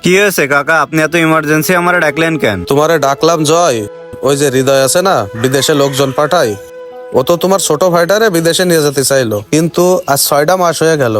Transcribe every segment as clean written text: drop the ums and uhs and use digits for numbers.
কি হয়েছে কাকা, আপনি এত ইমার্জেন্সি আমারে ডাকলেন কেন? তোমারে ডাকলাম জয়, ওই যে হৃদয় আছে না, বিদেশে লোকজন পাঠাই, ও তো তোমার ছোট ভাইটারে বিদেশে নিয়ে যেতে চাইলো, কিন্তু আজ 6টা মাস হয়ে গেল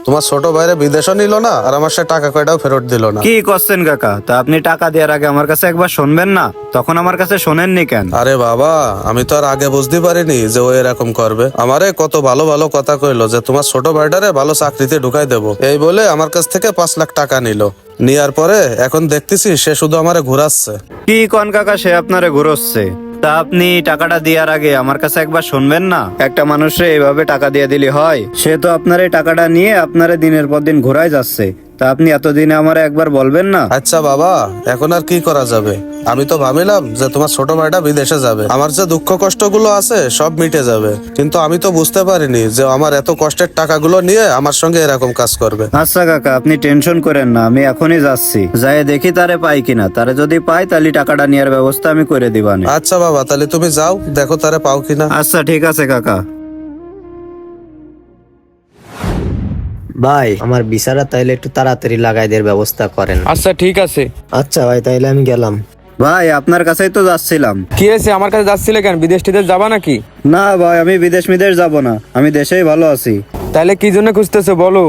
তোমার ছোট ভাইরে বিদেশও নিল না, আর আমার সে টাকা কয়টাও ফেরত দিল না। কি করছেন কাকা? তা আপনি টাকা দেওয়ার আগে আমার কাছে একবার শুনবেন না? তখন আমার কাছে শোনেননি কেন? আরে বাবা, আমি তো আর আগে বুঝতে পারিনি যে ও এরকম করবে। আমারে কত ভালো ভালো কথা কইলো যে তোমার ছোট ভাইটারে ভালো চাকরিতে ঢুকাই দেবো, এই বলে আমার কাছ থেকে 5 লাখ টাকা নিল। নেওয়ার পরে এখন দেখতেছি সে শুধু আমারে ঘুরাচ্ছে। কি কন কাকা, সে আপনারে ঘুরোচ্ছে? তা আপনি টাকাটা দেওয়ার আগে আমার কাছে একবার শুনবেন না? একটা মানুষে এইভাবে টাকা দিয়ে দিলে হয়? সে তো আপনার এই টাকাটা নিয়ে আপনারে দিনের পর দিন ঘুরাই যাচ্ছে। তা আপনি এতদিনে আমারে একবার বলবেন না? আচ্ছা বাবা, এখন আর কি করা যাবে? আমি তো ভাবিলাম যে তোমার ছোট ভাইটা বিদেশে যাবে, আমার যে দুঃখ কষ্ট গুলো আছে সব মিটে যাবে, কিন্তু আমি তো বুঝতে পারিনি যে আমার এত কষ্টের টাকাগুলো নিয়ে আমার সঙ্গে এরকম কাজ করবে। আচ্ছা কাকা, আপনি টেনশন করেন না, আমি এখনই যাচ্ছি, যাই দেখি তারে পাই কিনা। তারে যদি পাই তাহলে টাকাটা নেওয়ার ব্যবস্থা আমি করে দিবানে। আচ্ছা বাবা, তাহলে তুমি যাও, দেখো তারে পাও কিনা। আচ্ছা ঠিক আছে কাকা। ভাই আমার বিচারা তাইলে একটু তাড়াতাড়ি লাগাই দেওয়ার ব্যবস্থা করেন। আচ্ছা ঠিক আছে। আচ্ছা ভাই, তাইলে আমি গেলাম। ভাই আপনার কাছেই তো যাচ্ছিলাম। কি হয়েছে, আমার কাছে যাচ্ছিলে কেন? বিদেশ টিদেশ যাবা নাকি? না ভাই, আমি বিদেশ মিদেশ যাব না, আমি দেশেই ভালো আছি। তাহলে কি জন্য খুঁজতেছো বলো,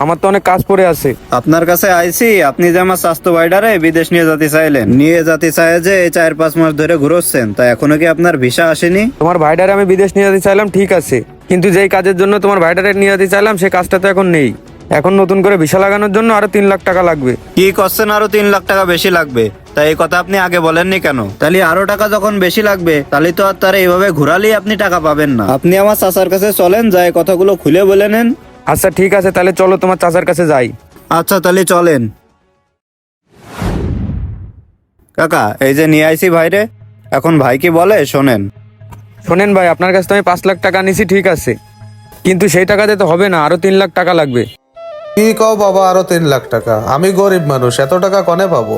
আমার তো অনেক কাজ পড়ে আছে। আপনার কাছে আইছি, আপনি যে আমার স্বাস্থ্য ভাইডারে বিদেশ নিয়ে যেতে চাইলেন, নিয়ে যেতে চাই যে এই 4-5 মাস ধরে ঘুরোচ্ছেন, তা এখনো কি আপনার ভিসা আসেনি? তোমার ভাইটারে আমি বিদেশ নিয়ে যেতে চাইলাম ঠিক আছে, কিন্তু যেই কাজের জন্য তোমার ভাইটারে নিয়ে যেতে চাইলাম সে কাজটা তো এখন নেই। এখন নতুন করে ভিসা লাগানোর জন্য আরো 3 লাখ টাকা লাগবে। কি করছেন, আরো 3 লাখ টাকা বেশি লাগবে? তাই এই কথা আপনি আগে বলেননি কেন? তাহলে আরো টাকা যখন বেশি লাগবে, তাহলে তো আর তারা এইভাবে ঘুরালেই আপনি টাকা পাবেন না। আপনি আমার চাচার কাছে চলেন, যাই কথাগুলো খুলে বলে নেন। আচ্ছা ঠিক আছে, তাহলে চলো তোমার চাচার কাছে যাই। আচ্ছা তাহলে চলেন। কাকা, এই যে নিয়ে আইছি ভাইরে, এখন ভাই কি বলে শোনেন। শোনেন ভাই, আপনার কাছে তো আমি 5 লাখ টাকা নিছি ঠিক আছে, কিন্তু সেই টাকাতে তো হবে না, আরো 3 লাখ টাকা লাগবে। কি কও বাবা, আরো 3 লাখ টাকা? আমি গরিব মানুষ, এত টাকা কনে পাবো?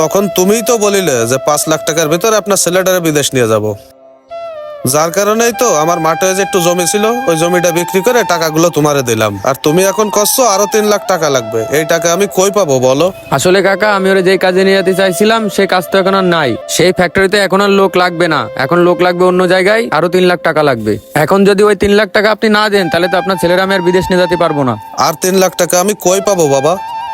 তখন তুমিই তো বলিলে যে 5 লাখ টাকার ভিতরে আপনার ছেলেটারে বিদেশ নিয়ে যাব, যার কারণেই তো আমার মাঠে যে একটু জমি ছিল ওই জমিটা বিক্রি করে টাকাগুলো তোমারে দিলাম, আর তুমি এখন কষছো আরো 3 লাখ টাকা লাগবে। এই টাকা আমি কই পাবো বলো? আসলে কাকা, আমি ওরা যেই কাজে নিয়ে যেতে চাইছিলাম সেই কাজ তো এখন আর নাই। সেই ফ্যাক্টরিতে এখন আর লোক লাগবে না, এখন লোক লাগবে অন্য জায়গায়, আরো 3 লাখ টাকা লাগবে। এখন যদি ওই 3 লাখ টাকা আপনি না দেন, তাহলে তো আপনার ছেলেরা আমি আর বিদেশ নিয়ে যেতে পারবো না। আর 3 লাখ টাকা আমি কই পাবো বাবা?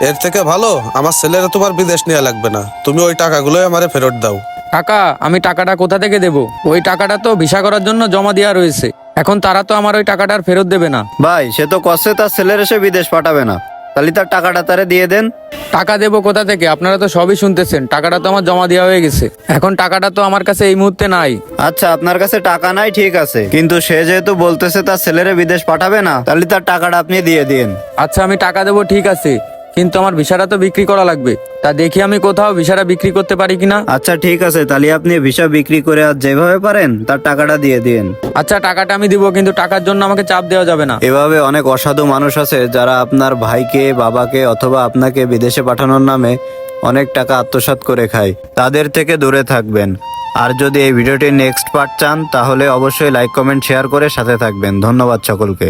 এর থেকে ভালো আমার ছেলেরা তোমার বিদেশ নেওয়া লাগবে না, তুমি ওই টাকাগুলোই আমারে ফেরত দাও। কাকা, আমি টাকাটা কোথা থেকে দেবো? ওই টাকাটা তো ভিসা করার জন্য জমা দেওয়া রয়েছে, এখন তারা তো আমার ওই টাকাটা আর ফেরত দেবে না। ভাই সে তো কষে তার ছেলের এসে বিদেশ পাঠাবে না, তাহলে তার টাকাটা তারে দিয়ে দেন। টাকা দেবো কোথা থেকে? আপনারা তো সবই শুনতেছেন, টাকাটা তো আমার জমা দেওয়া হয়ে গেছে, এখন টাকাটা তো আমার কাছে এই মুহূর্তে নাই। আচ্ছা আপনার কাছে টাকা নাই ঠিক আছে, কিন্তু সে যেহেতু বলতেছে তার ছেলেরে বিদেশ পাঠাবে না, তাহলে তার টাকাটা আপনি দিয়ে দিন। আচ্ছা আমি টাকা দেবো ঠিক আছে, কিন্তু আমার ভিসাটা তো বিক্রি করা লাগবে। তা দেখি আমি কোথাও ভিসাটা বিক্রি করতে পারি কিনা। আচ্ছা ঠিক আছে, তাহলে আপনি ভিসা বিক্রি করে আর যেভাবে পারেন তার টাকাটা দিয়ে দিন। আচ্ছা টাকাটা আমি দিব, কিন্তু টাকার জন্য আমাকে চাপ দেওয়া যাবে না। এভাবে অনেক অসাধু মানুষ আছে যারা আপনার ভাইকে, বাবাকে অথবা আপনাকে বিদেশে পাঠানোর নামে অনেক টাকা আত্মসাৎ করে খায়, তাদের থেকে দূরে থাকবেন। আর যদি এই ভিডিওটির নেক্সট পার্ট চান, তাহলে অবশ্যই লাইক কমেন্ট শেয়ার করে সাথে থাকবেন। ধন্যবাদ সকলকে।